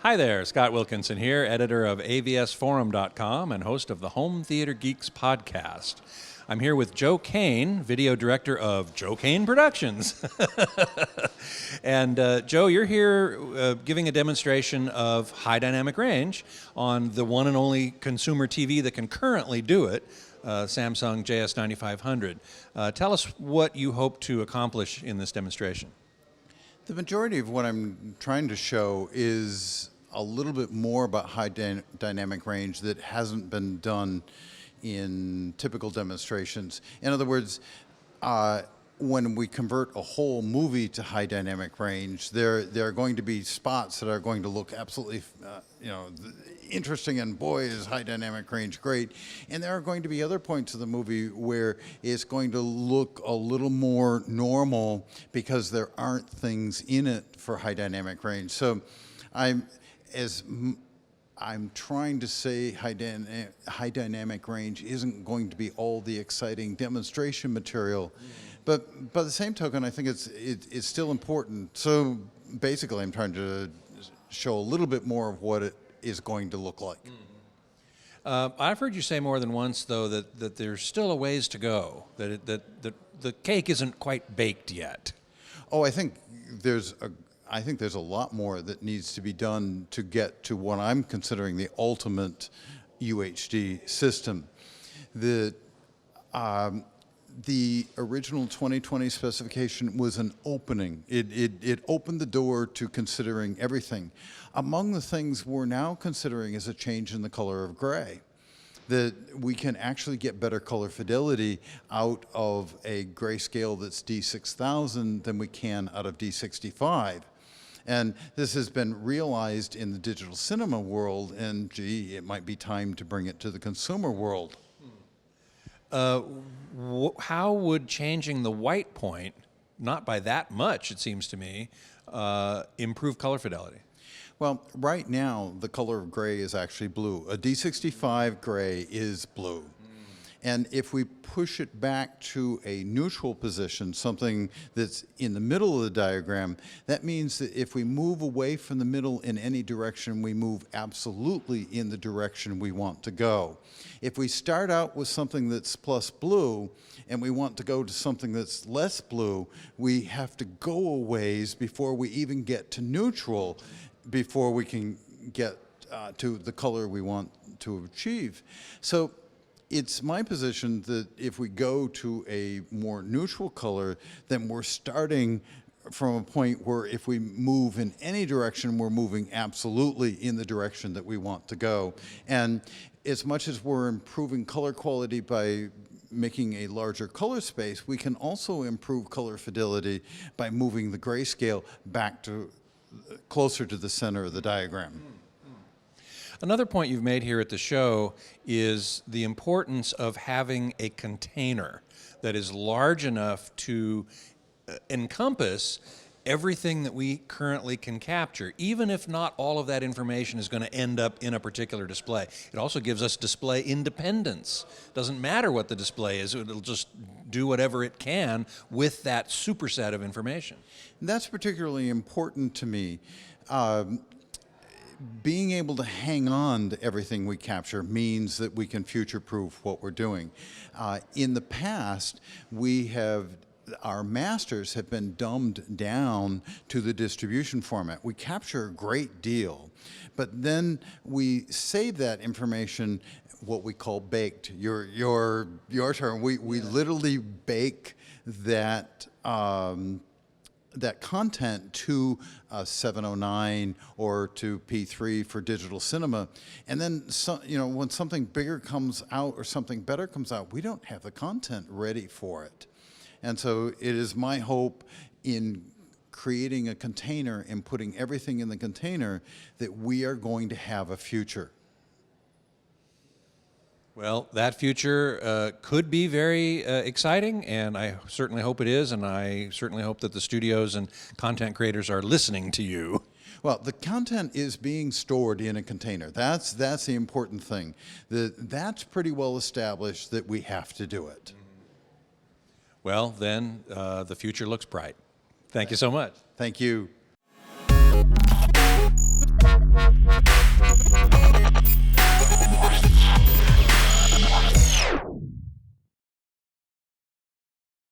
Hi there, Scott Wilkinson here, editor of AVSforum.com and host of the Home Theater Geeks podcast. I'm here with Joe Kane, video director of Joe Kane Productions. And Joe, you're here giving a demonstration of high dynamic range on the one and only consumer TV that can currently do it, Samsung JS9500. Tell us what you hope to accomplish in this demonstration. The majority of what I'm trying to show is a little bit more about high dynamic range that hasn't been done in typical demonstrations. In other words, when we convert a whole movie to high dynamic range, there are going to be spots that are going to look absolutely, interesting, and boy, is high dynamic range great. And there are going to be other points of the movie where it's going to look a little more normal because there aren't things in it for high dynamic range. So I'm trying to say high dynamic range isn't going to be all the exciting demonstration material, but by the same token, I think it's still important. So basically, I'm trying to show a little bit more of what it is going to look like. I've heard you say more than once, though, that there's still a ways to go, that the cake isn't quite baked yet. Oh, I think there's a lot more that needs to be done to get to what I'm considering the ultimate UHD system. The original 2020 specification was an opening. It opened the door to considering everything. Among the things we're now considering is a change in the color of gray. That we can actually get better color fidelity out of a grayscale that's D6000 than we can out of D65. And this has been realized in the digital cinema world, and gee, it might be time to bring it to the consumer world. How would changing the white point, not by that much, it seems to me, improve color fidelity? Well, right now, the color of gray is actually blue. A D65 gray is blue. And if we push it back to a neutral position, something that's in the middle of the diagram, that means that if we move away from the middle in any direction, we move absolutely in the direction we want to go. If we start out with something that's plus blue and we want to go to something that's less blue, we have to go a ways before we even get to neutral, before we can get to the color we want to achieve. So it's my position that if we go to a more neutral color, then we're starting from a point where if we move in any direction, we're moving absolutely in the direction that we want to go. And as much as we're improving color quality by making a larger color space, we can also improve color fidelity by moving the grayscale back to closer to the center of the diagram. Another point you've made here at the show is the importance of having a container that is large enough to encompass everything that we currently can capture, even if not all of that information is going to end up in a particular display. It also gives us display independence. Doesn't matter what the display is, it'll just do whatever it can with that superset of information. And that's particularly important to me. Being able to hang on to everything we capture means that we can future-proof what we're doing. In the past, our masters have been dumbed down to the distribution format. We capture a great deal, but then we save that information, what we call baked. Your term. We literally bake that that content to 709 or to P3 for digital cinema, and then when something bigger comes out or something better comes out, we don't have the content ready for it. And so it is my hope in creating a container and putting everything in the container that we are going to have a future. Well, that future could be very exciting, and I certainly hope it is, and I certainly hope that the studios and content creators are listening to you. Well, the content is being stored in a container. That's the important thing. That's pretty well established that we have to do it. Well, then the future looks bright. Thank you so much. Thank you.